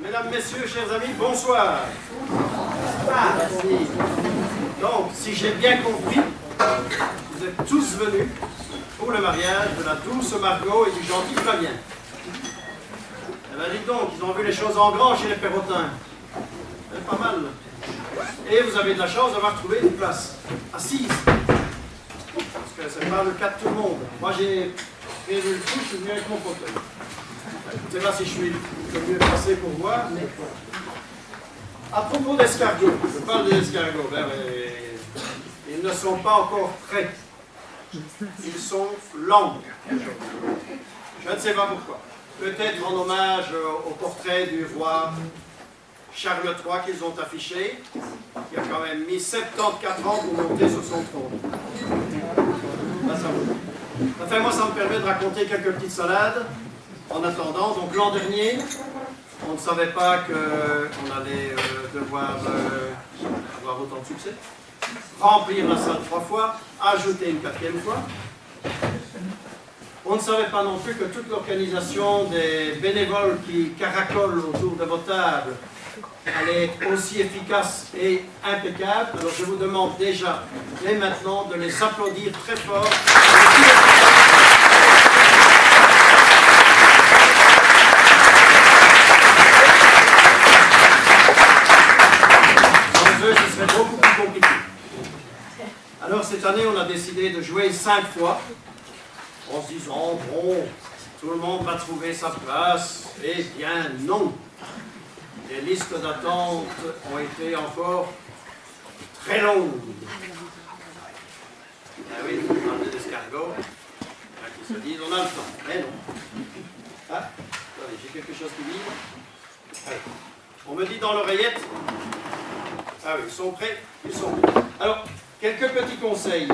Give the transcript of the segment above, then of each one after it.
Mesdames, Messieurs, chers amis, bonsoir. Ah, merci. Donc, si j'ai bien compris, vous êtes tous venus pour le mariage de la douce Margot et du gentil Flavien. Eh bien, dites donc, ils ont vu les choses en grand chez les Perrotins. C'est pas mal. Et vous avez de la chance d'avoir trouvé une place assise. Parce que ce n'est pas le cas de tout le monde. Moi, j'ai prévu le coup, je suis venu avec mon fauteuil. Je ne sais pas si je suis le mieux placé pour voir, mais... À propos d'escargots, je parle des escargots, ils ne sont pas encore prêts. Ils sont lents. Je ne sais pas pourquoi. Peut-être en hommage au portrait du roi Charles III qu'ils ont affiché, qui a quand même mis 74 ans pour monter sur son trône. Là, ça vaut. Enfin, moi, ça me permet de raconter quelques petites salades. En attendant, donc l'an dernier, on ne savait pas qu'on allait devoir avoir autant de succès. Remplir la salle 3 fois, ajouter une 4e fois. On ne savait pas non plus que toute l'organisation des bénévoles qui caracolent autour de vos tables allait être aussi efficace et impeccable. Alors je vous demande déjà, dès maintenant, de les applaudir très fort. Ce serait beaucoup plus compliqué. Alors cette année, on a décidé de jouer 5 fois, en se disant, bon, tout le monde va trouver sa place. Eh bien non. Les listes d'attente ont été encore très longues. Ah oui, on parle des escargots, qui se disent, on a le temps. Mais non. Ah, attendez, j'ai quelque chose qui vibre. Allez. On me dit dans l'oreillette. Ah oui, ils sont prêts? Ils sont prêts. Alors, quelques petits conseils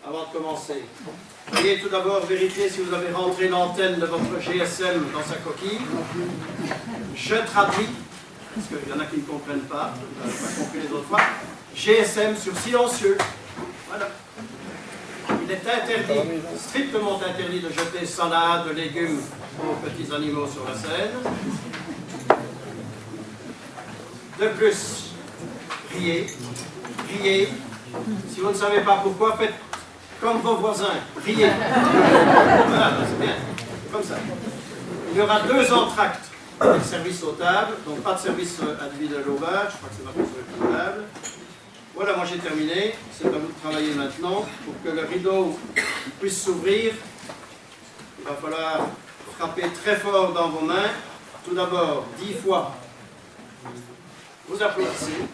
avant de commencer. Veuillez tout d'abord vérifier si vous avez rentré l'antenne de votre GSM dans sa coquille. Je traduis, parce qu'il y en a qui ne comprennent pas, je n'ai pas compris les autres fois. GSM sur silencieux. Voilà. Il est interdit, strictement interdit de jeter salade, légumes aux petits animaux sur la scène. De plus, riez, riez. Si vous ne savez pas pourquoi, faites comme vos voisins, riez. Voilà, c'est bien, comme ça. Il y aura 2 entractes de service aux tables, donc pas de service individuel au bar, je crois que c'est marqué sur les tables. Voilà, moi j'ai terminé. C'est à vous de travailler maintenant. Pour que le rideau puisse s'ouvrir, il va falloir frapper très fort dans vos mains. Tout d'abord, 10 fois. Vous applaudissez.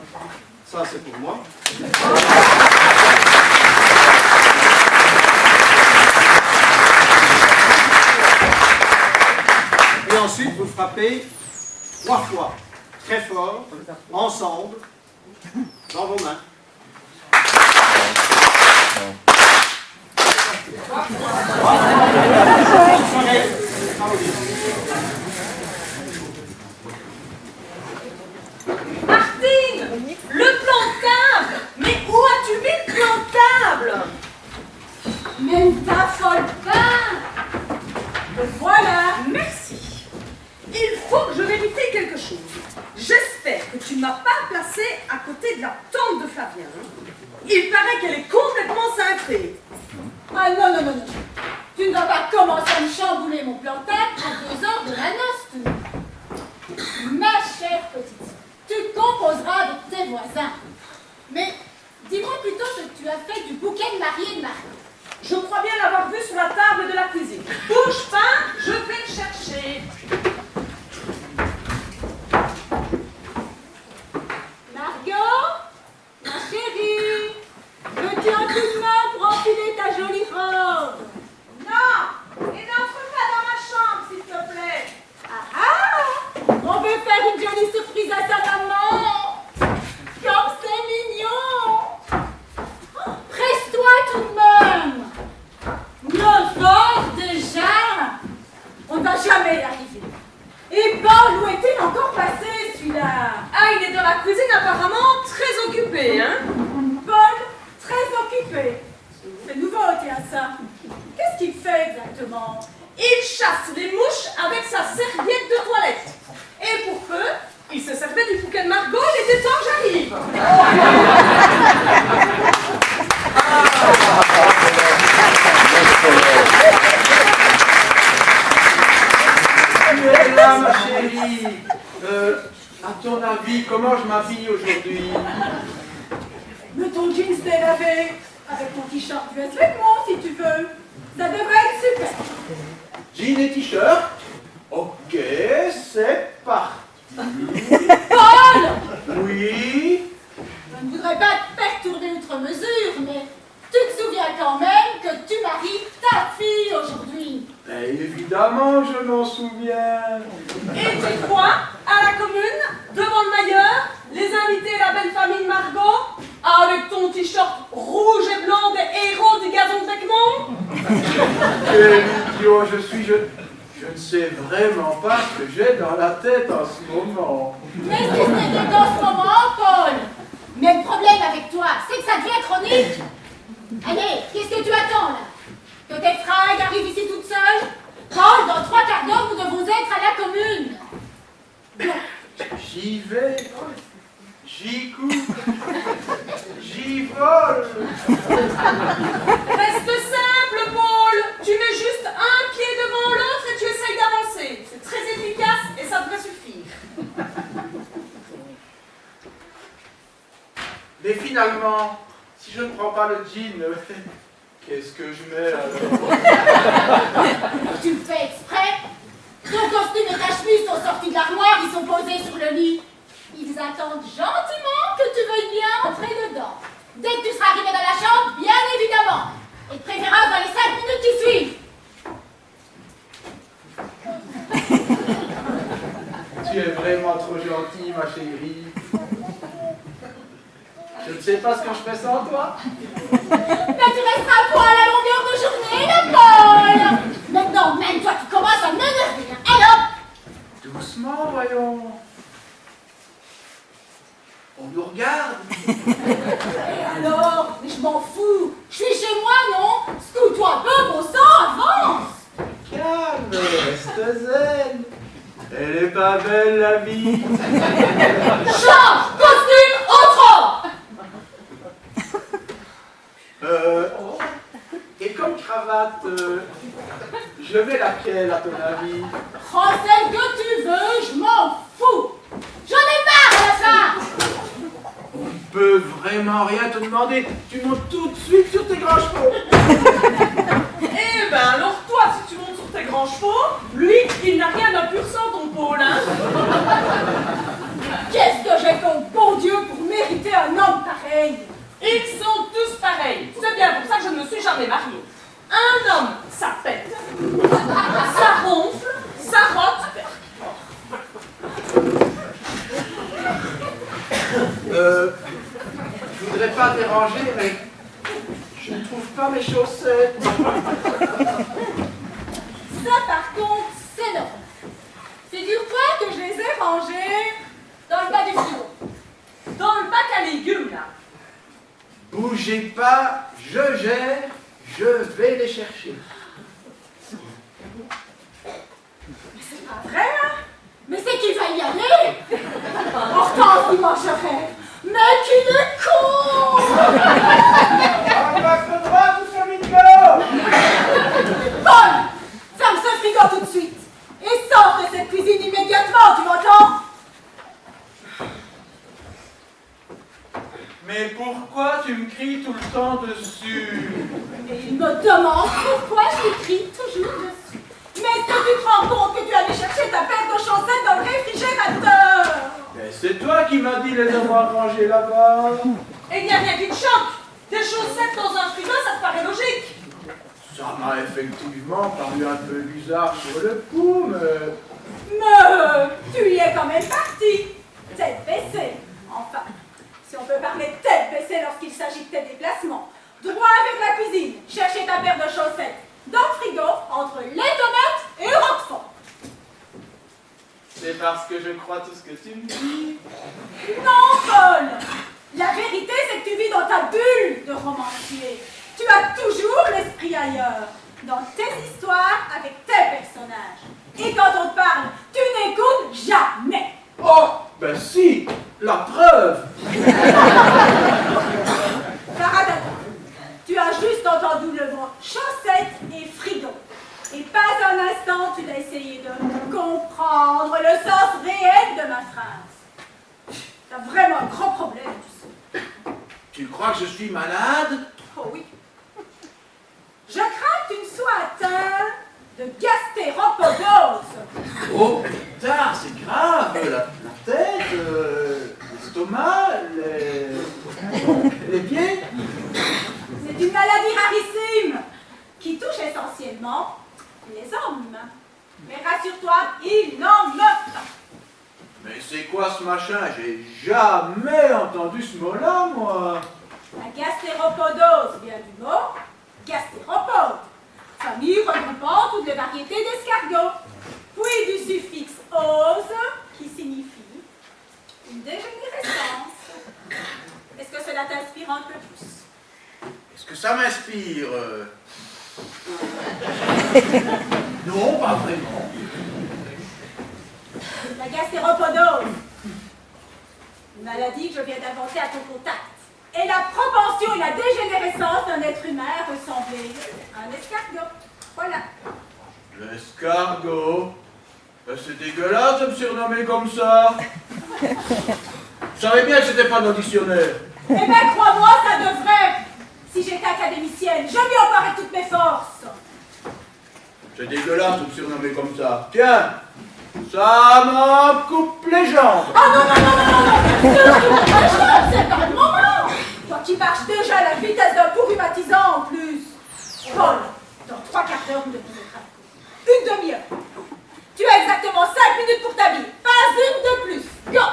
Ça, c'est pour moi. Et ensuite, vous frappez 3 fois, très fort, ensemble, dans vos mains. Martine, le plantable! Mais où as-tu mis le plantable? Mais ne t'affole pas! Le voilà! Merci. Il faut que je vérifie quelque chose. J'espère que tu ne m'as pas placé à côté de la tante de Flavien. Il paraît qu'elle est complètement cintrée. Ah non, non, non, non. Tu ne vas pas commencer à me chambouler mon plantable à 2 heures de la noce, tout. Ma chère petite, tu composeras avec tes voisins. Mais dis-moi plutôt ce que tu as fait du bouquet de mariée de Marie. Je crois bien l'avoir vu sur la table de la cuisine. Bouge pas, je vais le chercher. Margot, ma chérie, veux-tu un coup de main pour enfiler ta jolie robe? Non, et n'entre pas dans ma chambre, s'il te plaît. Ah ah! On veut faire une jolie surprise à ta maman! Comme c'est mignon! Oh, presse-toi tout de même! 9 heures déjà! On ne va jamais y arriver. Et Paul, où est-il encore passé celui-là? Ah, il est dans la cuisine apparemment très occupé, hein? Paul, très occupé. C'est nouveau, tiens ça. Qu'est-ce qu'il fait exactement? Il chasse les mouches avec sa serviette de toilette. Et es là, ma chérie. À ton avis, comment je m'habille aujourd'hui? Mais ton jeans délavé, avec ton t-shirt US vêtements si tu veux. Ça devrait être super. Jean et t-shirt? Ok, c'est parti. Paul! Oui? Je ne voudrais pas te perturber outre mesure, mais tu te souviens quand même que tu maries ta fille aujourd'hui. Ben, évidemment, je m'en souviens. Et tu crois, à la commune, devant le mailleur, les invités et la belle famille de Margot, avec ton t-shirt rouge et blanc des héros du gazon de Beckmont? Quel idiot je suis, je ne sais vraiment pas ce que j'ai dans la tête en ce moment. Mais si ce n'était qu'en ce moment, Paul. Mais le problème avec toi, c'est que ça devient chronique. Allez, qu'est-ce que tu attends là? Que tes fringues arrivent ici toutes seules? Paul, dans 3 quarts d'heure, nous devons être à la commune. J'y vais, j'y cours, j'y vole. Reste simple, Paul. Tu mets juste un pied devant l'autre et tu essayes d'avancer. C'est très efficace et ça devrait suffire. Mais finalement, si je ne prends pas le jean, qu'est-ce que je mets alors? Tu le fais exprès? Ton costume et ta chemise sont sortis de l'armoire, ils sont posés sur le lit. Ils attendent gentiment que tu veuilles bien entrer dedans. Dès que tu seras arrivé dans la chambre, bien évidemment. Et de préférence dans les 5 minutes qui suivent. Tu es vraiment trop gentille, ma chérie. Je ne sais pas ce que je fais sans toi. Mais tu resteras pas à la longueur de journée, le Paul. Maintenant, même toi qui commences à m'énerver. Alors, Doucement, voyons. On nous regarde. et alors, mais je m'en fous. Je suis chez moi, non? Scoute-toi un peu, bon sang, avance. Calme, reste zen. Elle est pas belle, la vie. Change, costume, autre. Et comme cravate, je mets laquelle, à ton avis? Prends celle que tu veux, je m'en fous. J'en ai marre à la fin. On ne peut vraiment rien te demander. Tu montes tout de suite sur tes grands chevaux. Eh ben, alors toi, si tu montes sur tes grands chevaux, lui, il n'a rien d'un pur sang, ton Paul, hein? Qu'est-ce que j'ai fait au bon Dieu pour mériter un homme pareil? Ils sont tous pareils. C'est bien pour ça que je ne me suis jamais mariée. Un homme, ça pète, ça ronfle, ça rote. Je voudrais pas déranger, mais je ne trouve pas mes chaussettes. Ça, par contre, c'est non. Figure-toi que je les ai rangées dans le bas du frigo. Dans le bac à légumes, là. Bougez pas, je gère, je vais les chercher. Mais c'est pas vrai, hein? Mais c'est qu'il va y aller. Hortense, il mangerait. Mais qu'il est con. On va se droit tout ce micro. Paul, ferme ce frigo tout de suite. Et sors de cette cuisine immédiatement, tu m'entends? Mais pourquoi tu me cries tout le temps dessus? Et il me demande pourquoi je l'écris toujours dessus. Mais est-ce que tu te rends compte que tu allais chercher ta paire de chaussettes dans le réfrigérateur? Mais c'est toi qui m'as dit les avoir rangées là-bas. Et il n'y a rien qui te choque. Des chaussettes dans un frigo, ça te paraît logique. Ça m'a effectivement paru un peu bizarre sur le coup, mais... Mais tu y es quand même parti. Tête baissée. Enfin, si on peut parler de tête baissée lorsqu'il s'agit de tes déplacements. Droit avec la cuisine. Chercher ta paire de chaussettes dans le frigo entre les tomates et le roquefort. C'est parce que je crois tout ce que tu me dis. Non, Paul. La vérité, c'est que tu vis dans ta bulle de romancier. Tu as toujours l'esprit ailleurs, dans tes histoires avec tes personnages. Et quand on te parle, tu n'écoutes jamais. Oh, ben si, la preuve. Paradada, tu as juste entendu le mot chaussettes et frigo. Et pas un instant tu n'as essayé de comprendre comprendre le sens réel de ma phrase. T'as vraiment un gros problème, tu sais. Tu crois que je suis malade? Oh oui. Je crains que tu ne sois atteint de gastéropodose. Oh, putain, c'est grave. La tête, l'estomac, les pieds. C'est une maladie rarissime qui touche essentiellement les hommes. Mais rassure-toi, il n'en meurt pas. Mais c'est quoi ce machin? J'ai jamais entendu ce mot-là, moi. La gastéropodose vient du mot gastéropode, famille regroupant toutes les variétés d'escargots, puis du suffixe ose qui signifie une dégénérescence. Est-ce que cela t'inspire un peu plus? Est-ce que ça m'inspire? Non, pas vraiment. La gastéropodose, une maladie que je viens d'inventer à ton contact, est la propension et la dégénérescence d'un être humain à ressembler à un escargot. Voilà. L'escargot? C'est dégueulasse de me surnommer comme ça. Je savais bien que c'était pas dans le dictionnaire. Eh bien, crois-moi, ça devrait. Si j'étais académicienne, je m'y emparais toutes mes forces. C'est dégueulasse de me surnommer comme ça. Tiens, ça m'en coupe les jambes. Ah non, non, non, non, non, non. Surtout pas les jambes, c'est pas le moment. Toi qui marches déjà à la vitesse d'un pou rhumatisant en plus. Paul, dans 3 quarts d'heure, vous devez être à coup. Une demi-heure. Tu as exactement 5 minutes pour t'habiller. Pas une de plus. Go.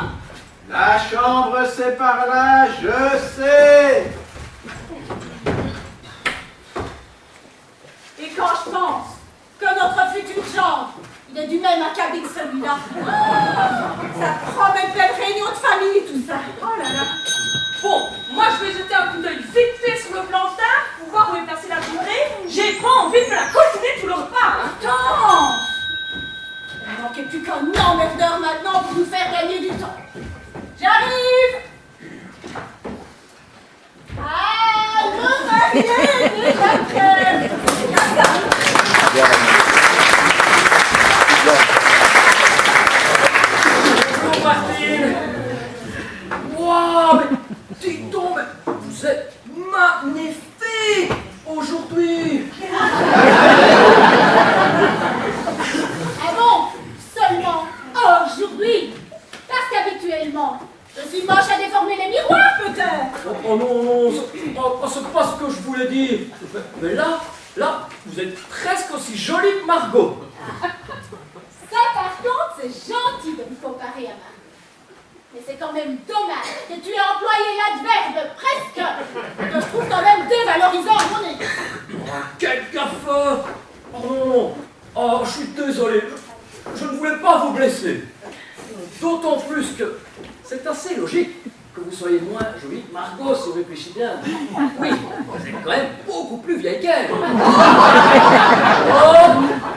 La chambre, c'est par là, je sais. Et quand je pense que notre futur genre, il est du même acabit que celui-là, ça promet une belle réunion de famille, tout ça. Oh là là. Bon, moi je vais jeter un coup d'œil vite fait sur le plantain pour voir où est placée la journée. J'ai pas envie de me la coltiner tout le repas. Hein. Attends. Il ne manquait plus qu'un emmerdeur maintenant pour nous faire gagner du temps. J'arrive. Ah, le marié est déjà prêt. Bonjour Martine. Waouh, mais dis donc, mais vous êtes magnifique aujourd'hui. Ah bon? Seulement aujourd'hui? Parce qu'habituellement, je suis moche à déformer les miroirs, peut-être. Oh non, non, c'est pas ce que je voulais dire. Mais là, vous êtes presque aussi jolie que Margot. Ça, par contre, c'est gentil de me comparer à Margot. Mais c'est quand même dommage que tu aies employé l'adverbe presque, que je trouve quand même dévalorisant à mon égard. Oh, quel gaffeur. Oh non, oh, je suis désolé. Je ne voulais pas vous blesser. D'autant plus que c'est assez logique que vous soyez moins jolie que Margot, si on réfléchit bien. Oui, vous êtes quand même beaucoup plus vieille qu'elle. Oh,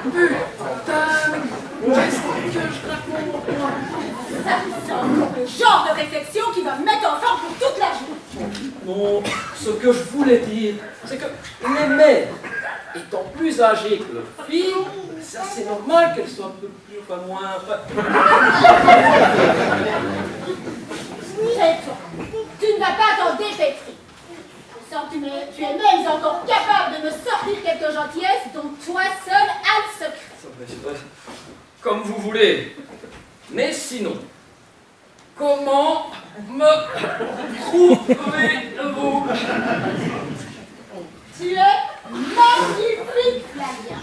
putain, qu'est-ce que je raconte, moi? Ça, c'est encore le genre de réflexion qui va me mettre en forme pour toute la journée. Non, ce que je voulais dire, c'est que les mères, étant plus âgées que leurs filles, c'est assez normal qu'elles soient un peu plus, enfin moins... C'est toi. Tu ne vas pas t'en dépêtrer. Je sens que tu es même encore capable de me sortir quelques gentillesses dont toi seul as le secret. Comme vous voulez. Mais sinon, comment me trouvez-vous? Tu es magnifique, Flavien.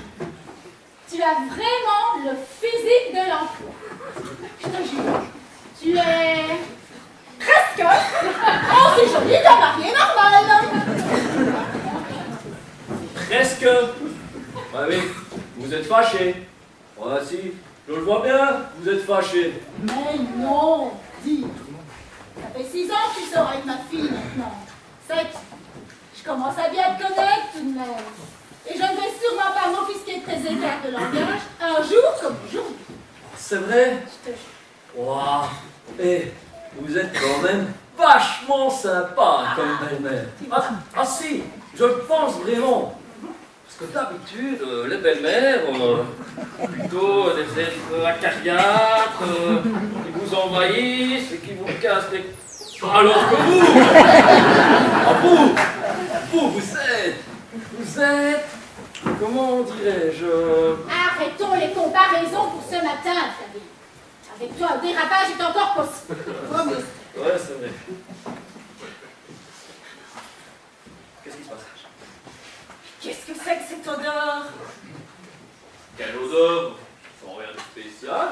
Tu as vraiment le physique de l'emploi. Je te jure. Tu es presque aussi jolie d'un marié normal. Presque. Ah oui, vous êtes fâché. Ah si, je le vois bien, vous êtes fâché. Mais non, dis. Ça fait 6 ans que tu sors avec ma fille maintenant. 7. Je commence à bien te connaître tout de même. Et je ne vais sûrement pas m'offusquer de tes écarts de langage un jour comme aujourd'hui. C'est vrai? Je te jure. Waouh. Et vous êtes quand même vachement sympa comme belle-mère. Ah si, je le pense vraiment. Parce que d'habitude, les belles-mères, plutôt des êtres acariâtres, qui vous envahissent et qui vous cassent les... Alors que vous êtes, comment dirais-je... Arrêtons les comparaisons pour ce matin, Flavie. Avec toi, un dérapage est encore possible. Ouais, c'est vrai. Qu'est-ce qui se passe? Qu'est-ce que c'est que cette odeur? Quelle odeur? Sans rien de spécial.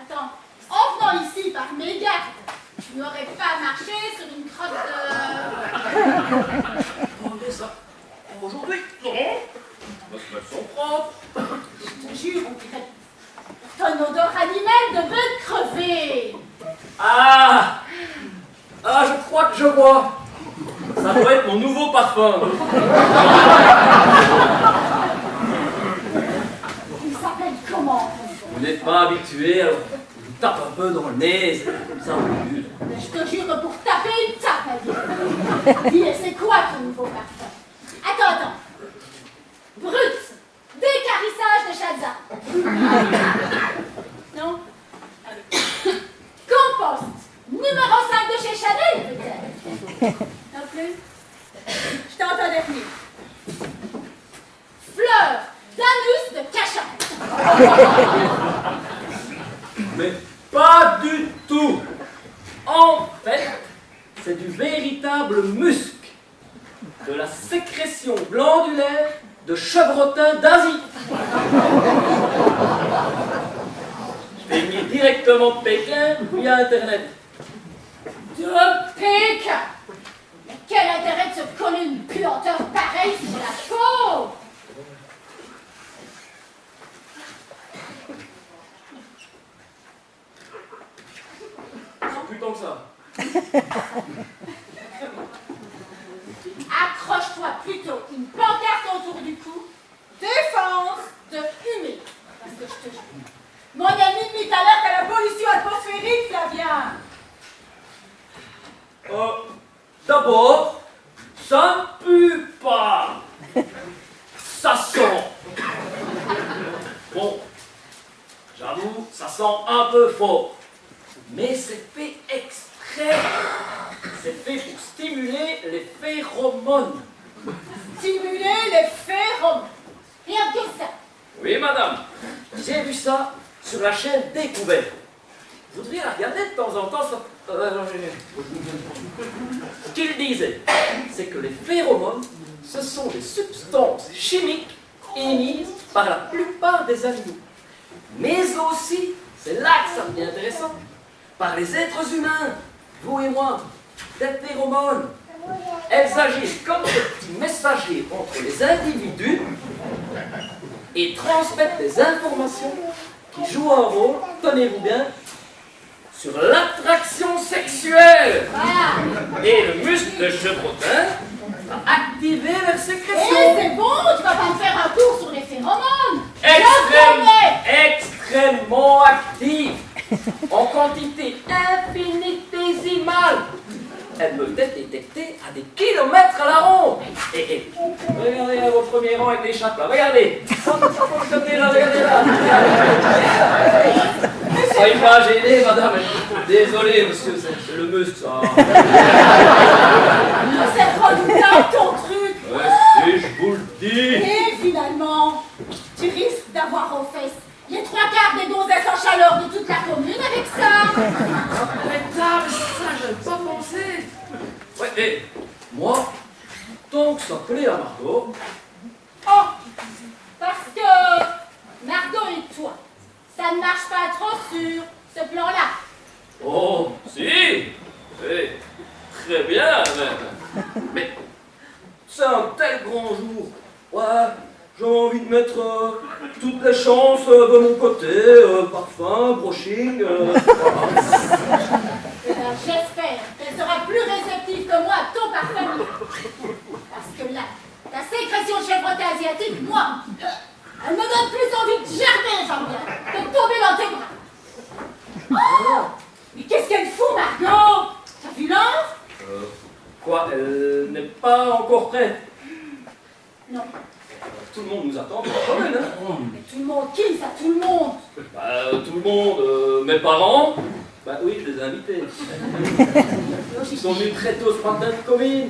Attends, en venant ici par mégarde, tu n'aurais pas marché sur une crotte de... Oh, mais ça, aujourd'hui, non. Nos semelles sont propres. Je te jure, on dirait... T'as une odeur animale de bête crevée. Ah, je crois que je vois. Ça doit être mon nouveau parfum. Il s'appelle comment? Vous n'êtes pas habitué, alors je vous tape un peu dans le nez, c'est comme ça au début. Je te jure que pour taper une tape à dire. Dis, c'est quoi ton nouveau parfum? Attends. Brut. Décarissage de Shazza. Non? Compost. Numéro 5 de chez Chanel, peut-être. Non plus? Je t'entends dernier. Fleur d'anus de cachat. Mais pas du tout. En fait, c'est du véritable musc, de la sécrétion glandulaire de chevrotins d'Asie. Je l'ai mis directement de Pékin via Internet. De Pékin. Mais quel intérêt de se coller une puanteur pareille sur la peau? C'est plus tant que ça. Accroche-toi plutôt une pancarte autour du cou. Défense de humer. Parce que je te jure. Mon ami mit alerte à la pollution atmosphérique, Flavien. D'abord, ça ne pue pas. Ça sent. Bon, j'avoue, ça sent un peu fort. Mais c'est fait exprès. C'est fait pour stimuler les phéromones. Stimuler les phéromones. Rien que ça. Oui, madame. J'ai vu ça sur la chaîne Découverte. Vous devriez la regarder de temps en temps. Ce qu'il disait, c'est que les phéromones, ce sont des substances chimiques émises par la plupart des animaux. Mais aussi, c'est là que ça devient intéressant, par les êtres humains, vous et moi, des phéromones. Elles agissent comme des petits messagers entre les individus et transmettent des informations qui jouent un rôle, tenez-vous bien, sur l'attraction sexuelle. Voilà. Et le muscle de chevrotin va activer leur Eh, sécrétion. c'est bon, tu vas pas me faire un cours sur les phéromones. Je connais. Extrêmement active, en quantité infinitésimale. Elles peuvent être détectées à des kilomètres à la ronde. Et regardez là, vos premiers rangs avec les chattes là, regardez. Regardez là, regardez là. Soyez pas gênés, madame. Désolé, monsieur, c'est le muscle, ça. C'est redoutable ton truc. Ouais, si, je vous le dis. Et finalement, tu risques d'avoir aux fesses les 3/4 des gonzesses en chaleur de toute la commune avec ça. Arrêtable, ça, j'aime pas penser. Ouais, et moi, tant que ça plaît à Margot, Oh, parce que Margot et toi, ça ne marche pas trop sur ce plan-là. oh, si, oui, très bien même. Mais c'est un tel grand jour. Ouais, j'ai envie de mettre toutes les chances de mon côté, parfum, brushing, voilà. Eh bien, j'espère qu'elle sera plus réceptive que moi à ton parfum. Parce que là, ta sécrétion de chevrotin asiatique, moi, elle me donne plus envie de germer, j'en viens, que de tomber dans tes bras. Oh, mais qu'est-ce qu'elle fout, Margot? T'as vu l'ange? Quoi, elle n'est pas encore prête? Non. tout le monde nous attend pour la commune. Hein. Mais tout le monde, qui ça, tout le monde? Tout le monde, mes parents, oui, je les ai invités. Ils sont venus très tôt ce matin de commune,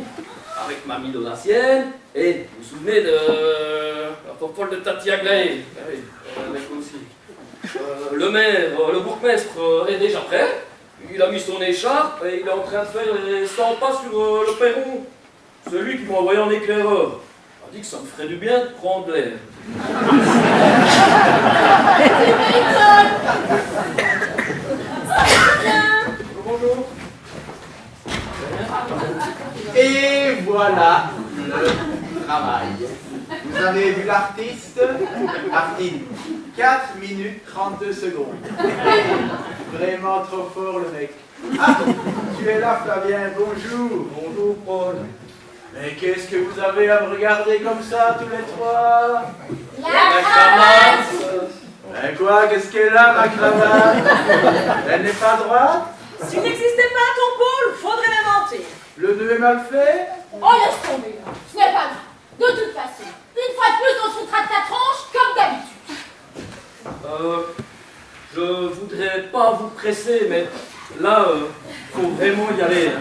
avec mamie Donatienne, et vous vous souvenez de la fofolle de Tati Aglaé? Oui, avec aussi. Le maire, le bourgmestre est déjà prêt. Il a mis son écharpe et il est en train de faire les 100 pas sur le perron. C'est lui qui m'a envoyé en éclaireur. Il a dit que ça me ferait du bien de prendre l'air. Bonjour. Et voilà le travail. Vous avez vu l'artiste? Martine, 4 minutes 32 secondes. Vraiment trop fort le mec. Ah, tu es là Flavien, bonjour. Bonjour Paul. Mais qu'est-ce que vous avez à me regarder comme ça tous les trois? La cravate. Ben quoi, qu'est-ce qu'elle a ma cravate? Elle n'est pas droite? S'il n'existait pas ton pôle, faudrait l'inventer. Le nœud est mal fait? Oh, laisse tomber, là. Ce n'est pas grave. De toute façon, une fois de plus, on se foutra de ta tronche, comme d'habitude. Je voudrais pas vous presser, mais là, faut vraiment y aller.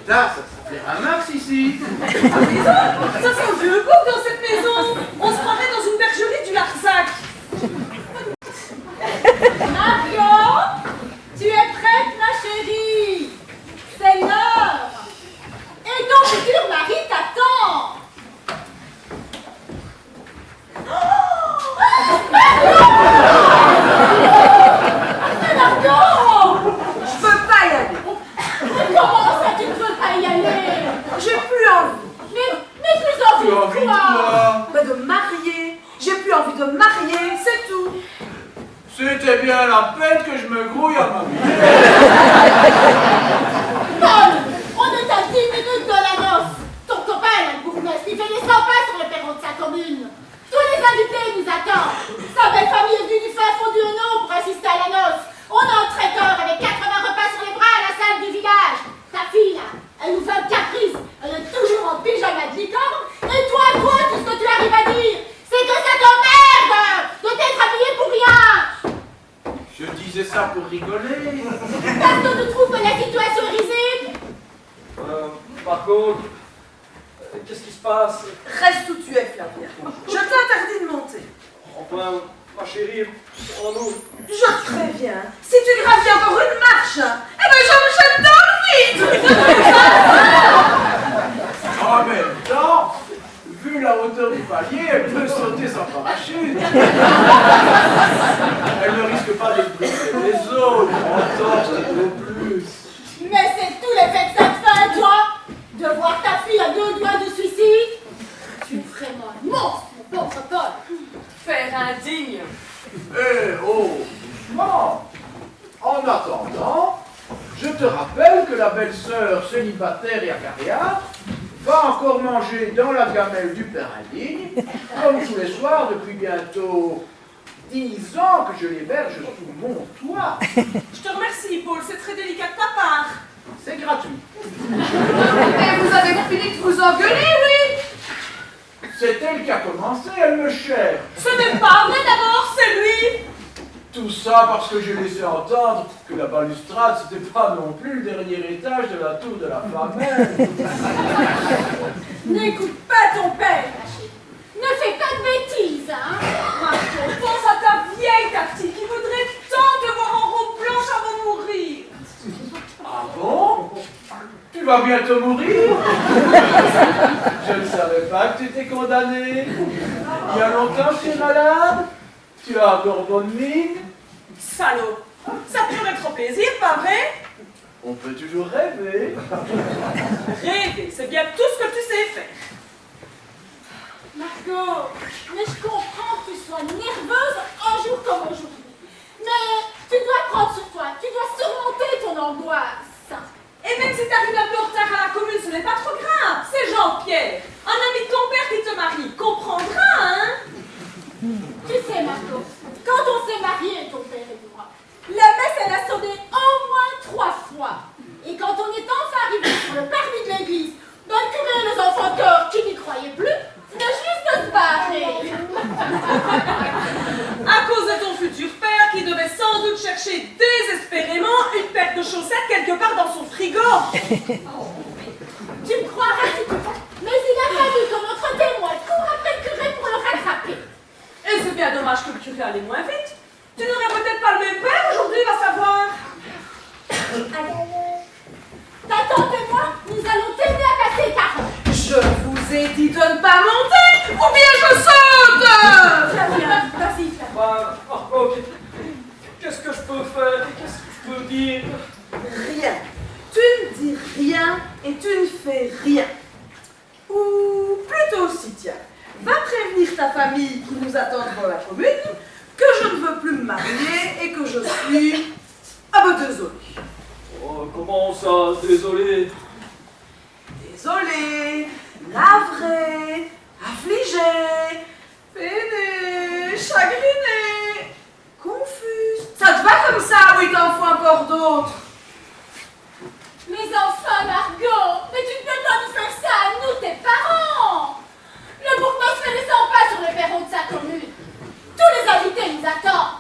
Là, ça fait un max ici. Ça sent le vieux couple dans cette maison. On se croirait dans une bergerie du Larzac. Margot, tu es prête, ma chérie? C'est l'heure. Et ton futur mari t'attend. Margot! Je peux pas y aller. Mais comment ça, tu ne veux pas y aller? J'ai plus envie. Mais plus envie Tu as envie de de quoi? quoi? Bah, de me marier. J'ai plus envie de me marier, c'est tout. C'était bien la peine que je me grouille à ma vie. Paul, on est à 10 minutes de la noce. Ton copain, là, le bourgmestre, il fait les 100 pas sur le perron de sa commune. Tous les invités nous attendent. Sa belle famille est venue du fin fond du Hainaut pour assister à la noce. On a un traiteur avec 80 repas sur les bras à la salle du village. Ta fille, là, elle nous fait un caprice. Elle est toujours en pyjama de licorne. Et toi, tout ce que tu arrives à dire, c'est que ça t'emmerde de t'être habillé pour rien. Je disais ça pour rigoler. Parce que tu trouves que la situation est risible. Par contre, qu'est-ce qui se passe? Reste où tu es, Flavien. Je t'interdis de monter. Enfin, ma chérie, en nous. Je te préviens, si tu gravis encore une marche, eh ben je me jette dans le vide. En même temps, vu la hauteur du palier, elle peut sauter sans parachute. Elle ne risque pas de briser les autres, en torche de plus. Mais c'est tout l'effet que ça te fait, toi, de voir ta fille à 2 doigts de suicide. Tu es vraiment un monstre, mon pauvre Paul. Faire indigne. Eh oh, doucement. En attendant, je te rappelle que la belle-sœur célibataire et acariâtre va encore manger dans la gamelle du père indigne, comme tous les soirs depuis bientôt 10 ans que je l'héberge sous mon toit. Je te remercie, Paul, c'est très délicat de ta part. C'est gratuit. Et vous avez fini de vous engueuler, oui? C'est elle qui a commencé, elle me cherche. Ce n'est pas vrai d'abord, c'est lui. Tout ça parce que j'ai laissé entendre que la balustrade, c'était pas non plus le dernier étage de la tour de la Flamelle. N'écoute pas ton père, ma chérie. Ne fais pas de bêtises, hein. Marco, pense à ta vieille tactique qui voudrait tant te voir en robe blanche avant de mourir. Ah bon? Tu vas bientôt mourir? Je ne savais pas que tu étais condamné. Il y a longtemps que tu es malade? Tu as encore bonne mine? Salaud. Ça te ferait trop plaisir, pas vrai? On peut toujours rêver. Rêver, c'est bien tout ce que tu sais faire. Margot, mais je comprends que tu sois nerveuse un jour comme aujourd'hui. Mais tu dois prendre sur toi, tu dois surmonter ton angoisse. Et même si t'arrives un peu en retard à la commune, ce n'est pas trop grave. C'est Jean-Pierre, un ami de ton père qui te marie. Comprendra, hein? Tu sais, Margot, quand on s'est mariés, ton père et moi, la messe, elle a sonné au moins 3 fois. Et quand on est enfin arrivé sur le parvis de l'église, ben, le curé et les enfants de chœur qui n'y croyaient plus, venaient juste devait sans doute chercher désespérément une paire de chaussettes quelque part dans son frigo. Tu me croirais si tu veux. Mais il a fallu que notre témoin court après le curé pour le rattraper. Et c'est bien dommage que le curé allait moins vite. Tu n'aurais peut-être pas le même père aujourd'hui, va savoir. Allez. Ta tante et moi, nous allons t'aider à passer ta robe. Je vous ai dit de ne pas monter, ou bien je saute. Flavien, vas-y, Flavien. Ok. Qu'est-ce que je peux faire? Qu'est-ce que je peux dire? Rien. Tu ne dis rien et tu ne fais rien. Ou plutôt si, tiens, va prévenir ta famille qui nous attend devant la commune que je ne veux plus me marier et que je suis... Ah ben désolé. Oh, comment ça? Désolé. Désolé, navré, affligé, peiné, chagriné, confuse. Ça te va comme ça ou il t'en faut encore d'autres? Mais enfin, Margot, mais tu ne peux pas nous faire ça à nous, tes parents. Le bourgmestre ne descend pas sur le perron de sa commune. Tous les invités nous attendent.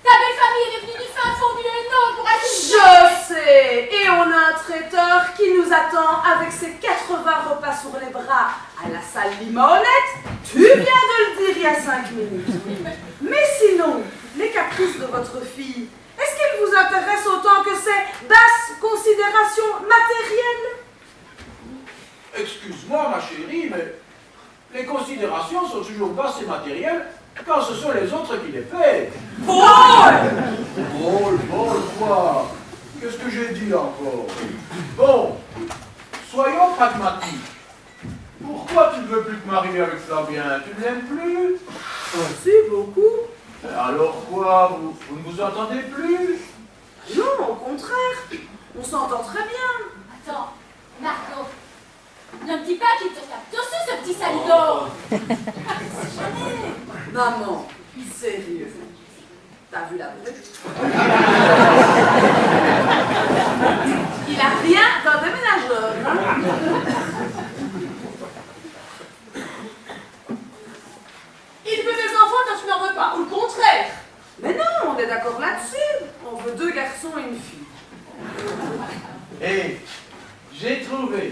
Ta belle famille est venue du fin fond du Hainaut pour assister. Je sais, et on a un traiteur qui nous attend avec ses 80 repas sur les bras à la salle Limonette. Tu viens de le dire il y a 5 minutes. Mais sinon, les caprices de votre fille, est-ce qu'ils vous intéressent autant que ces basses considérations matérielles? Excuse-moi, ma chérie, mais les considérations sont toujours basses et matérielles quand ce sont les autres qui les paient. Paul, quoi? Qu'est-ce que j'ai dit encore? Bon, soyons pragmatiques. Pourquoi tu ne veux plus te marier avec Flavien? Tu ne l'aimes plus? Si, beaucoup. Alors quoi? Vous ne vous entendez plus? Non, au contraire, on s'entend très bien. Attends, Margot, ne me dis pas qu'il te tape dessus, ce petit salidot. Maman, sérieux, t'as vu la brute? Il a rien d'un déménageur, hein? Il veut des enfants quand tu n'en veux pas, ou le contraire. Mais non, on est d'accord là-dessus. On veut 2 garçons et une fille. Et j'ai trouvé.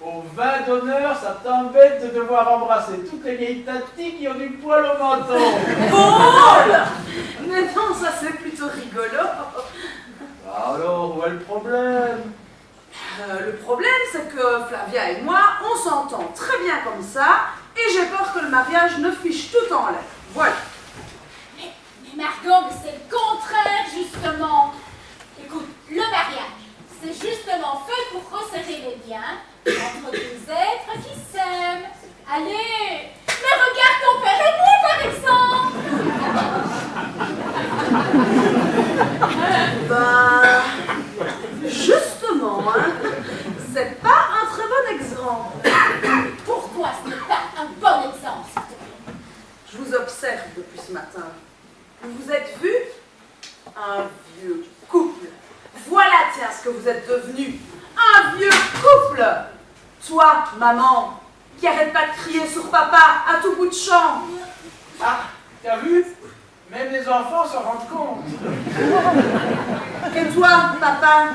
Au vin d'honneur, ça t'embête de devoir embrasser toutes les vieilles tatis qui ont du poil au menton. Paul! Mais non, ça c'est plutôt rigolo. Alors, où est le problème? Le problème, c'est que Flavia et moi, on s'entend très bien comme ça, et j'ai peur que le mariage ne fiche tout en l'air. Voilà. Mais Margot, mais c'est le contraire, justement. Écoute, le mariage, c'est justement fait pour resserrer les liens entre 2 êtres qui s'aiment. Allez, mais regarde ton père et moi, par exemple. Justement, hein, c'est pas un très bon exemple. Pourquoi ce n'est pas un bon exemple, s'il te plaît? Je vous observe depuis ce matin. Vous vous êtes vus? Un vieux couple. Voilà, tiens, ce que vous êtes devenus. Un vieux couple. Toi, maman, qui arrête pas de crier sur papa à tout bout de champ. Ah, t'as vu? Même les enfants s'en rendent compte. Et toi, papa,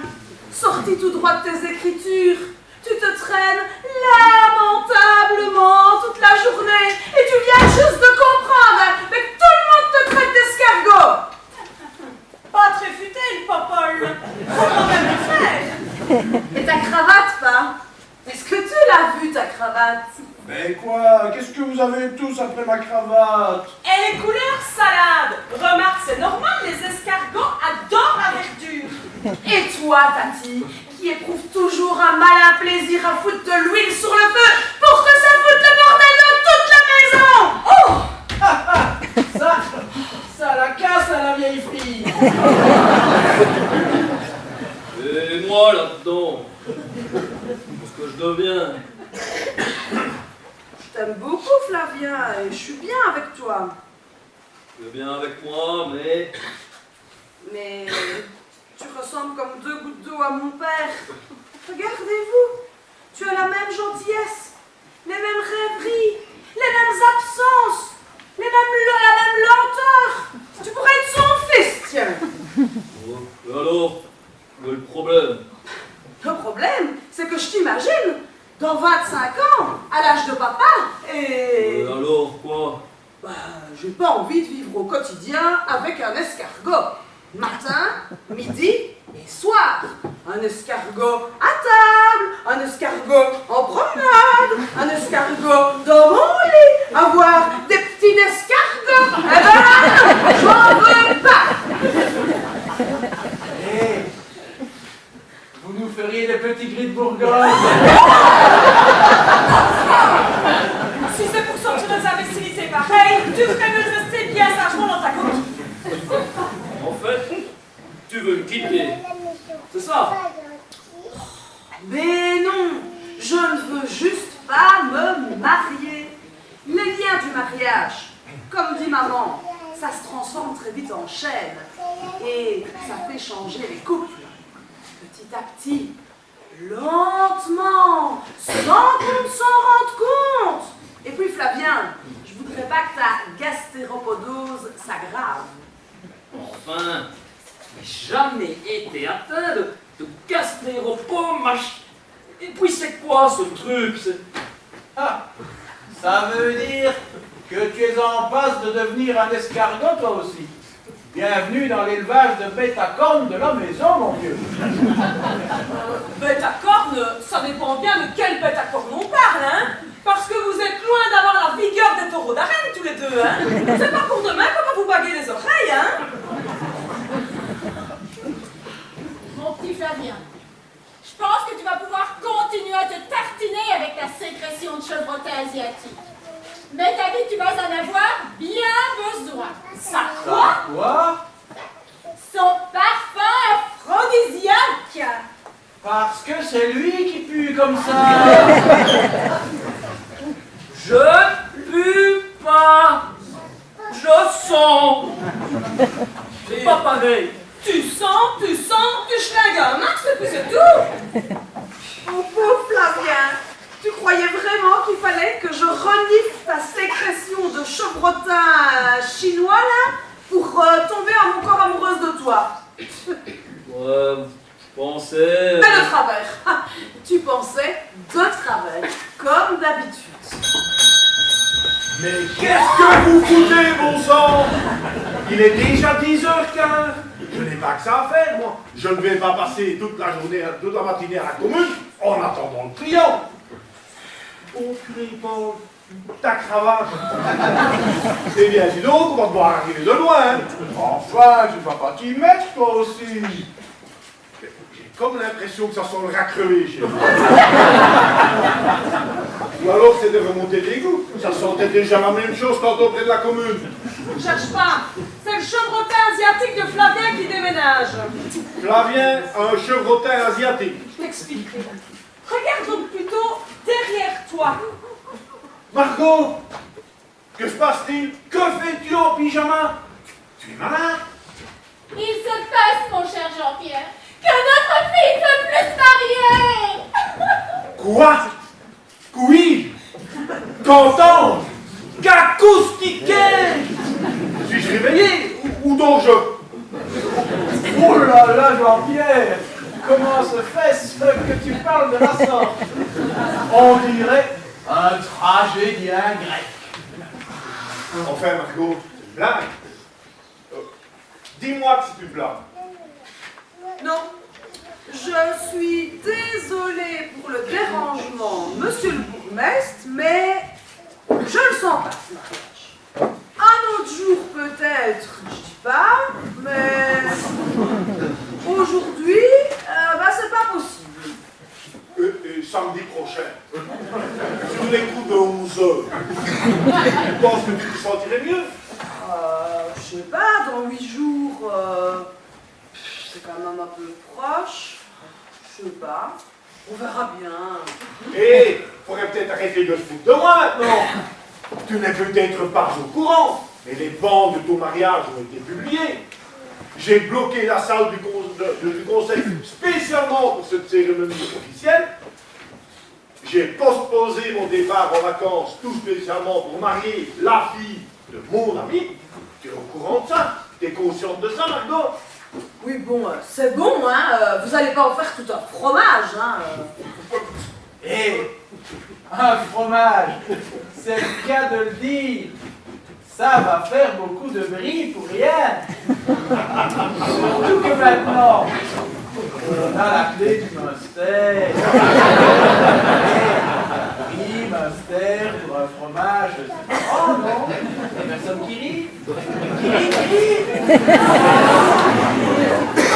sorti tout droit de tes écritures, tu te traînes lamentablement toute la journée et tu viens juste de comprendre mais que tout le monde te traite d'escargot. Pas très futé, le popol. Faut quand même le faire. Et ta cravate, pas? Est-ce que tu l'as vue, ta cravate? Mais quoi? Qu'est-ce que vous avez tous après ma cravate? Elle est couleur salade. Remarque, c'est normal, les escargots adorent la verdure. Et toi, Tati, qui éprouve toujours un malin plaisir à foutre de l'huile sur le feu pour que ça foute le bordel dans toute la maison. Oh! Ça la casse à la vieille fille. Et moi là-dedans? Qu'est-ce que je deviens? Je t'aime beaucoup, Flavia, et je suis bien avec toi. Tu es bien avec moi, mais... Mais tu ressembles comme 2 gouttes d'eau à mon père. Regardez-vous, tu as la même gentillesse, les mêmes rêveries, les mêmes absences, la même lenteur. Tu pourrais être son fils, tiens. dans 25 ans, à l'âge de papa, et... Alors quoi? Bah, j'ai pas envie de vivre au quotidien avec un escargot. Matin, midi et soir. Un escargot à table, un escargot en promenade, un escargot dans mon lit. Avoir des petits escargots, eh ben, j'en veux pas. Eh, vous nous feriez des petits gris de Bourgogne. Si c'est pour sortir des imbécilités pareilles, tu ferais mieux de rester bien sagement dans ta coquille. En fait, tu veux me quitter. C'est ça? Mais non, je ne veux juste pas me marier. Les liens du mariage, comme dit maman, ça se transforme très vite en chaîne. Et ça fait changer les couples. Petit à petit, lentement, sans qu'on s'en rende compte. Et puis Flavien, je voudrais pas que ta gastéropodose s'aggrave. Enfin, je n'ai jamais été atteint de gastéropomachie. Et puis c'est quoi ce truc? Ah, ça veut dire que tu es en passe de devenir un escargot toi aussi. Bienvenue dans l'élevage de bêtes à cornes de la maison, mon vieux. Bête à cornes, ça dépend bien de quelle bête à cornes on parle, hein? Parce que vous êtes loin d'avoir la vigueur des taureaux d'arène tous les deux, hein? C'est pas pour demain qu'on va vous baguer les oreilles, hein? Mon petit Flavien, je pense que tu vas pouvoir continuer à te tartiner avec ta sécrétion de chevrotin asiatique. Mais t'as dit que tu vas en avoir bien besoin. Ça quoi? Quoi? Son parfum aphrodisiaque. Parce que c'est lui qui pue comme ça. Je pue pas. Je sens. C'est pas pareil. Tu sens, tu schlingues un max et puis c'est tout! Mon pauvre Flavien, tu croyais vraiment qu'il fallait que je renifle ta sécrétion de chevrotin chinois là pour tomber encore amoureuse de toi? Ouais, je pensais... Mais de travers! Tu pensais de travers, comme d'habitude. Mais qu'est-ce que vous foutez, bon sang? Il est déjà 10h15. Je n'ai pas que ça à faire, moi. Je ne vais pas passer toute la journée, toute la matinée à la commune en attendant le client. Oh purée, Paul, ta cravate. Eh bien, dis donc, on va devoir arriver de loin. Enfin, tu vas pas t'y mettre, toi aussi. J'ai comme l'impression que ça sent le rat crevé chez moi. Ou alors c'est de remonter l'égout. Ça sentait déjà la même chose quand on est de la commune. Cherche pas, c'est le chevrotin asiatique de Flavien qui déménage. Flavien, un chevrotin asiatique. Je t'expliquerai. Regarde donc plutôt derrière toi. Margot, que se passe-t-il? Que fais-tu en pyjama? Tu es malade? Il se passe, mon cher Jean-Pierre, que notre fille ne veut plus se marier. Quoi? Oui? Qu'entends? Qu'acoustiquer? Suis-je réveillé? Ou donc je... Oh là là, Jean-Pierre, comment se fait-ce que tu parles de la sorte? On dirait un tragédien grec. Enfin, Margot, c'est une blague. Dis-moi que c'est une blague. Non, je suis désolée pour le dérangement, monsieur le bourgmestre, mais je le sens pas, ce mariage. Un autre jour peut-être, je dis pas, mais aujourd'hui, c'est pas possible. Et samedi prochain, sur les coups de 11 heures, tu penses que tu te sentirais mieux? Je sais pas, dans 8 jours, c'est quand même un peu proche. Je sais pas, on verra bien. Et faudrait peut-être arrêter de se foutre de moi maintenant. Tu n'es peut-être pas au courant, mais les bandes de ton mariage ont été publiées. J'ai bloqué la salle du conseil spécialement pour cette cérémonie officielle. J'ai postposé mon départ en vacances tout spécialement pour marier la fille de mon ami. Tu es au courant de ça? Tu es consciente de ça, Margot? Oui, bon, c'est bon, hein, vous allez pas en faire tout un fromage, hein. Et un fromage, c'est le cas de le dire. Ça va faire beaucoup de bris pour rien. Surtout que maintenant, on a la clé du Munster. Oui, Munster pour un fromage. Oh non, il y a personne qui rit. Qui rit.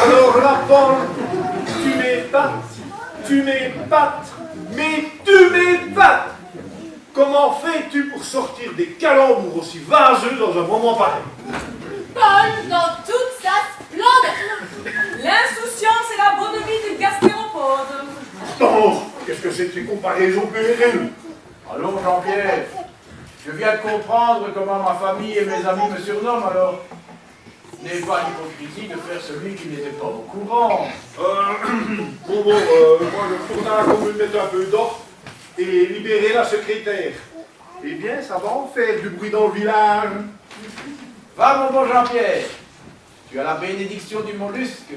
Alors là, Paul, tu m'épates, mais tu m'épates. Comment fais-tu pour sortir des calembours aussi vaseux dans un moment pareil? Paul dans toute sa splendeur. L'insouciance et la bonhomie du gastéropode. Pourtant, qu'est-ce que c'est que ces comparaisons puériles? Allons, Jean-Pierre, je viens de comprendre comment ma famille et mes amis me surnomment, alors n'est pas l'hypocrisie de faire celui qui n'était pas au courant. Moi je retourne à la commune mettre un peu d'ordre et libérer la secrétaire. Eh bien, ça va en faire du bruit dans le village. Va, mon bon Jean-Pierre, tu as la bénédiction du mollusque.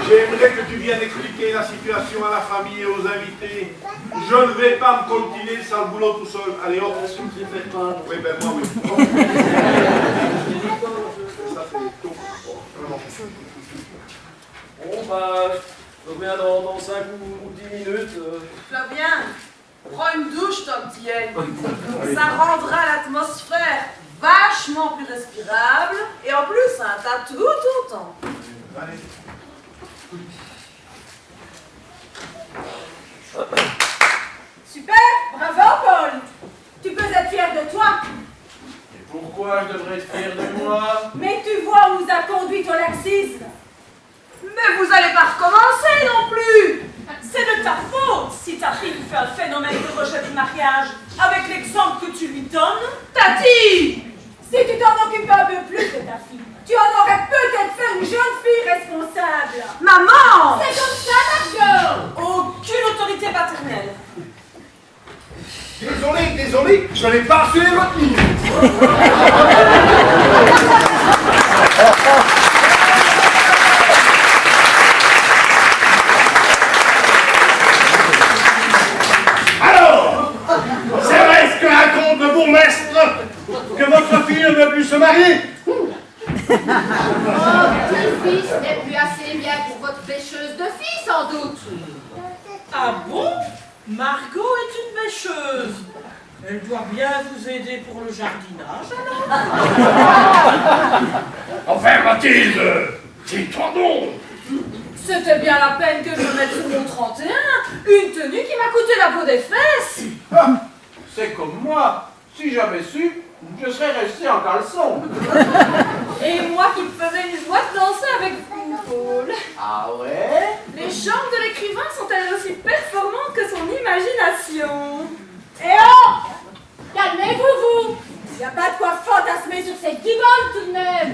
J'aimerais que tu viennes expliquer la situation à la famille et aux invités. Je ne vais pas me coltiner le sale boulot tout seul. Allez, hop. Oui, ben moi, oui. Ça, c'est tout. Vraiment. Bon, bah, je reviens dans 5 ou 10 minutes. Flavien, prends une douche, ton petit aile. Ça rendra l'atmosphère vachement plus respirable. Et en plus, hein, t'as tout autant. Allez. Super, bravo Paul. Tu peux être fier de toi. Et pourquoi je devrais être fier de moi? Mais tu vois où nous a conduit ton laxisme. Mais vous allez pas recommencer non plus. C'est de ta faute si ta fille fait un phénomène de rejet du mariage avec l'exemple que tu lui donnes. Tati! Si tu t'en occupes un peu plus de ta fille, tu en aurais peut-être fait une jeune fille responsable. Maman! C'est comme ça, Margot. Aucune autorité paternelle. Désolé, je n'ai pas fait votre ligne. Alors, c'est vrai ce que raconte le bourgmestre que votre fille ne veut plus se marier? Oh, votre fils n'est plus assez bien pour votre pêcheuse de filles, sans doute. Ah bon? Margot est une bêcheuse. Elle doit bien vous aider pour le jardinage, alors? Enfin, Mathilde, dis-toi donc. C'était bien la peine que je mette sur mon 31 une tenue qui m'a coûté la peau des fesses. Ah, c'est comme moi. Si j'avais su, je serais resté en caleçon. Et moi qui me faisais une joie de danser avec vous, Paul. Ah ouais? Les jambes de l'écrivain sont-elles aussi performantes que son imagination? Eh oh! Calmez-vous, vous! Il n'y a pas de quoi fantasmer sur ces guibolles tout de même!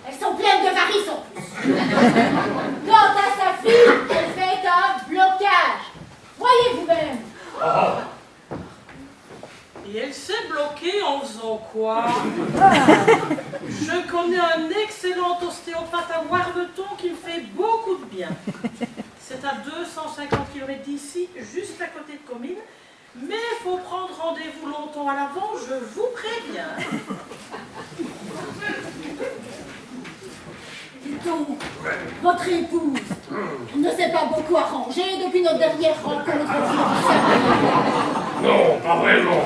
Elles sont pleines de varices en plus! Quant à sa fille, elle fait un blocage! Voyez vous-même! Et elle s'est bloquée en faisant quoi? Je connais un excellent ostéopathe à Warneton qui me fait beaucoup de bien. C'est à 250 km d'ici, juste à côté de Comines. Mais il faut prendre rendez-vous longtemps à l'avance, je vous préviens. Dites donc, votre épouse ne s'est pas beaucoup arrangée depuis notre dernière rencontre. Non, pas vraiment.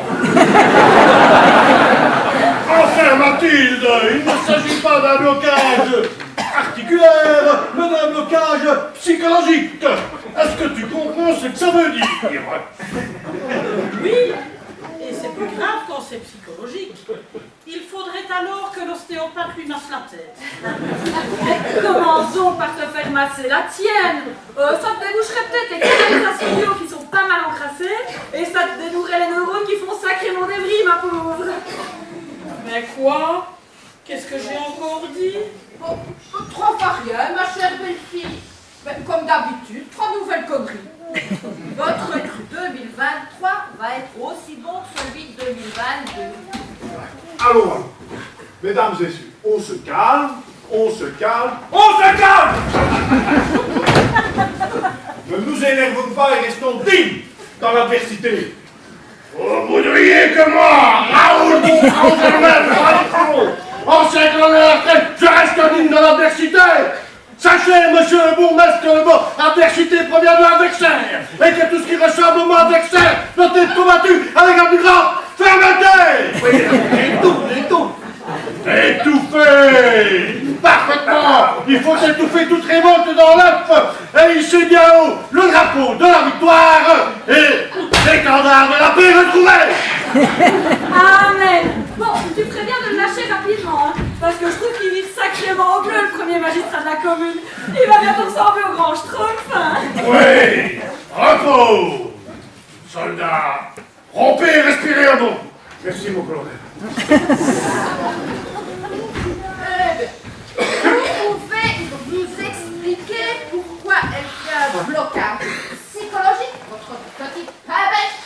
Enfin, Mathilde, il ne s'agit pas d'un blocage articulaire, mais d'un blocage psychologique. Est-ce que tu comprends ce que ça veut dire? Oui, et c'est plus grave quand c'est psychologique. Il faudrait alors que l'ostéopathe lui masse la tête. Commençons par te faire masser la tienne. Ça te déboucherait peut-être les canalisations bio qui sont pas mal encrassées et ça te dénouerait les neurones qui font sacrément des vrilles, ma pauvre. Mais quoi? Qu'est-ce que j'ai encore dit? Oh, trois fois rien, ma chère belle-fille. Mais comme d'habitude, trois nouvelles conneries. Votre 2023 va être aussi bon que celui de 2022. Allons, mesdames et messieurs, on se calme, on se calme, on se calme. Ne nous énervons pas et restons dignes dans l'adversité. Vous voudriez que moi, Raoul Dupont, ancien grand de la retraite, je reste digne dans l'adversité? Sachez, monsieur le bourgmestre, que le mot adversité provient de l'adversaire, et que tout ce qui ressemble au mot adversaire doit être combattu avec la plus grande fermeté. Oui, étouffer. Parfaitement. Il faut étouffer toute révolte dans l'œuf et hisser bien haut le drapeau de la victoire et l'étendard de la paix retrouvée. Amen. Bon, tu ferais bien de le lâcher rapidement, hein, parce que je trouve qu'il vit sacrément au bleu, le premier magistrat de la commune. Il va bientôt ressembler au grand Schtroumpf. Hein. Oui, repos. Soldats, rompez et respirez un bon. Merci, mon colonel. Vous pouvez nous expliquer pourquoi elle fait un blocage psychologique, votre petite pêche?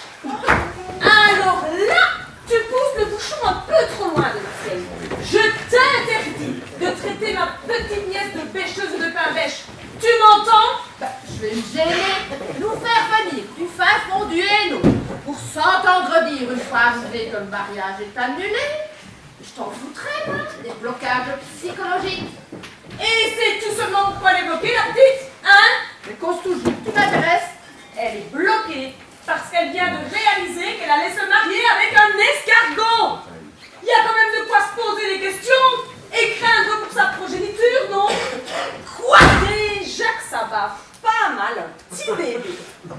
Alors là, tu pousses le bouchon un peu trop loin de l'essai. Je t'interdis de traiter ma petite nièce de bêcheuse de pain bêche. Tu m'entends? Je vais me gêner, nous faire venir du fin fond du Hainaut pour s'entendre dire une fois arrivé que le mariage est annulé. Je t'en foutrais, moi, des blocages psychologiques. Et c'est tout seulement pourquoi l'évoquer, la petite, hein? Mais cause toujours qui m'intéresse. Elle est bloquée parce qu'elle vient de réaliser qu'elle allait se marier avec un escargot. Il y a quand même de quoi se poser des questions et craindre pour sa progéniture, non? Quoi? Déjà que ça va pas mal un petit bébé.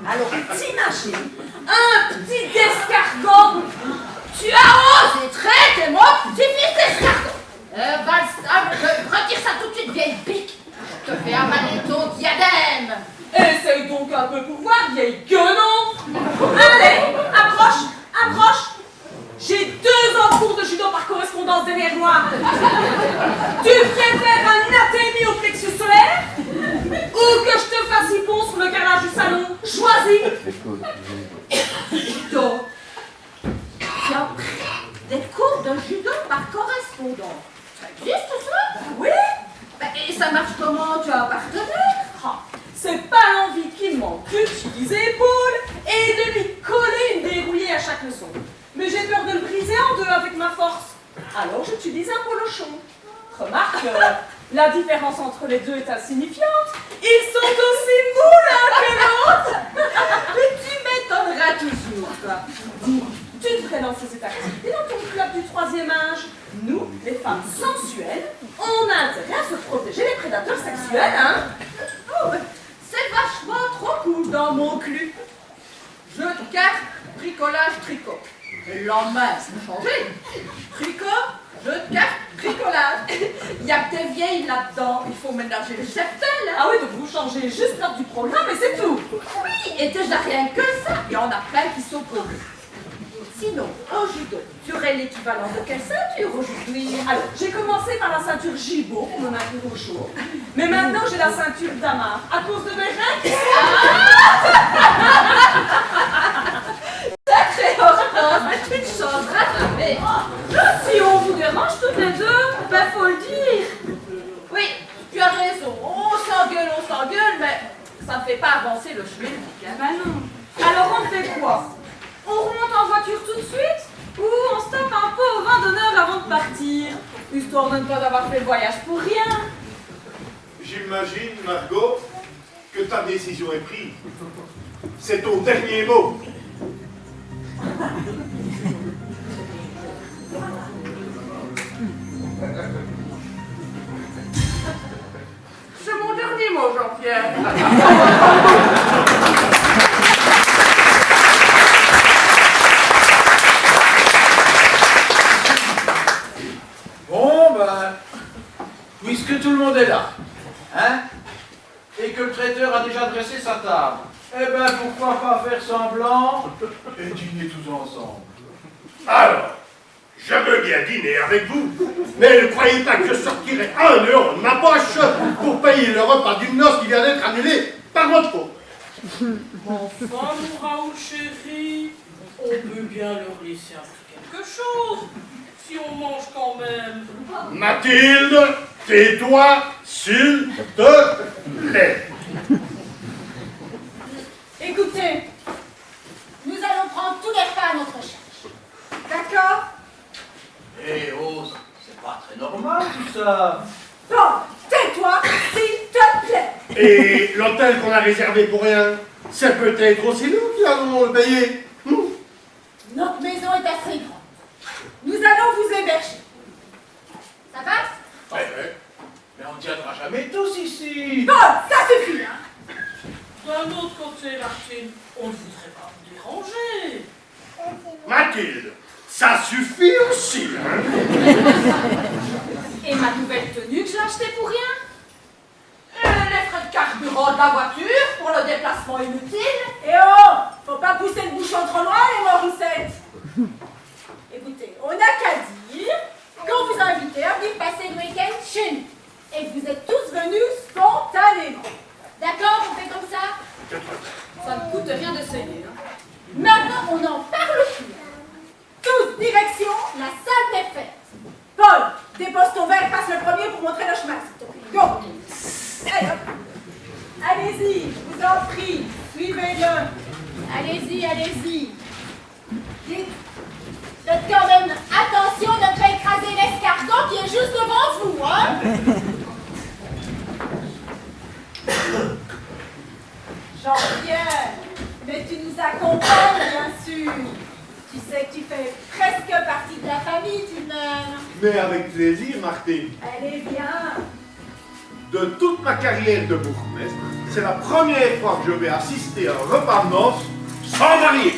Alors t'imagines un petit escargot? Tu as osé traiter mon petit-fils d'escargot. Valstable, retire ça tout de suite, vieille pique. Je te fais avaler ton diadème. Essaye donc un peu pour voir, vieille guenon. Allez, approche, approche. J'ai 2 ans de cours de judo par correspondance derrière moi. Tu préfères un athémie au plexus solaire ou que je te fasse y pont sur le carrelage du salon? Choisis. Judo. Tu as pris des cours de judo par correspondance. Ça existe ça? Oui. Et ça marche comment? Tu as un partenaire? Ah, c'est pas l'envie qui me manque d'utiliser épaule et de lui coller une dérouillée à chaque leçon. Mais j'ai peur de le briser en deux avec ma force. Alors j'utilise un polochon. Remarque, la différence entre les deux est insignifiante. Ils sont aussi mous l'un que l'autre. Mais tu m'étonneras toujours, toi. Dis, tu devrais lancer cette activité dans ton club du 3e âge. Nous, les femmes sensuelles, on a intérêt à se protéger des prédateurs sexuels, hein? Oh, c'est vachement trop cool dans mon club. Jeu de cartes, bricolage, tricot. Et le lendemain, c'est changé. Tricot, jeu de cartes, bricolage. Il y a que des vieilles là-dedans. Il faut ménager le cheptel. Hein. Ah oui, donc vous changez juste l'ordre du programme et c'est tout. Oui, et déjà rien que ça. Il y en a plein qui s'opposent. Sinon, au judo, tu aurais l'équivalent de quelle ceinture aujourd'hui? Alors, j'ai commencé par la ceinture Gibaud pour me maintenir au chaud. Mais maintenant, j'ai la ceinture Damar à cause de mes reins qui Sacré horreur, mais tu te changeras jamais. Si on vous dérange toutes les deux, ben faut le dire. Oui, tu as raison. On s'engueule, mais ça ne fait pas avancer le chemin. Ben non. Alors on fait quoi? On remonte en voiture tout de suite? Ou on se tape un peu au vin d'honneur avant de partir? Histoire de ne pas avoir fait le voyage pour rien. J'imagine, Margot, que ta décision est prise. C'est ton dernier mot. C'est mon dernier mot, Jean-Pierre. Bon, ben, puisque tout le monde est là, hein, et que le traiteur a déjà dressé sa table, eh ben, pourquoi pas faire semblant et dîner tous ensemble? Alors, je veux bien dîner avec vous, mais ne croyez pas que je sortirai 1 euro de ma poche pour payer le repas d'une noce qui vient d'être annulée par votre faute. Enfin, mon Raoul chéri, on peut bien leur laisser un peu quelque chose, si on mange quand même. Mathilde, tais-toi, s'il te plaît. Écoutez, nous allons prendre tous les repas à notre charge. D'accord? Eh oh, c'est pas très normal tout ça. Bon, tais-toi, s'il te plaît. Et l'hôtel qu'on a réservé pour rien, c'est peut-être aussi nous qui allons le payer. Notre maison est assez grande. Nous allons vous héberger. Ça passe? Ouais. Mais on ne tiendra jamais tous ici. Bon, ça suffit, hein. D'un autre côté, Martine, on ne voudrait pas vous déranger. Mathilde, ça suffit aussi, hein. Et ma nouvelle tenue que j'ai achetée pour rien? Et les frais de carburant de la voiture pour le déplacement inutile? Et oh, faut pas pousser le bouchon trop loin, les Morissettes. Écoutez, on n'a qu'à dire qu'on vous a invité à venir passer le week-end chez nous. Et que vous êtes tous venus spontanément. D'accord, on fait comme ça? Ça ne coûte rien d'essayer. Hein. Maintenant, on n'en parle plus. Tous, direction la salle des fêtes. Paul, dépose ton verre, passe le premier pour montrer le chemin, s'il te plaît. Go! Allez, hop. Allez-y, je vous en prie, suivez-le. Allez-y, allez-y. Dites, faites quand même attention de ne pas écraser l'escargot qui est juste devant vous, hein? Jean-Pierre, mais tu nous accompagnes, bien sûr. Tu sais que tu fais presque partie de la famille, tout de même. Mais avec plaisir, Martine. Allez, viens. De toute ma carrière de bourgmestre, c'est la première fois que je vais assister à un repas de noces sans marié.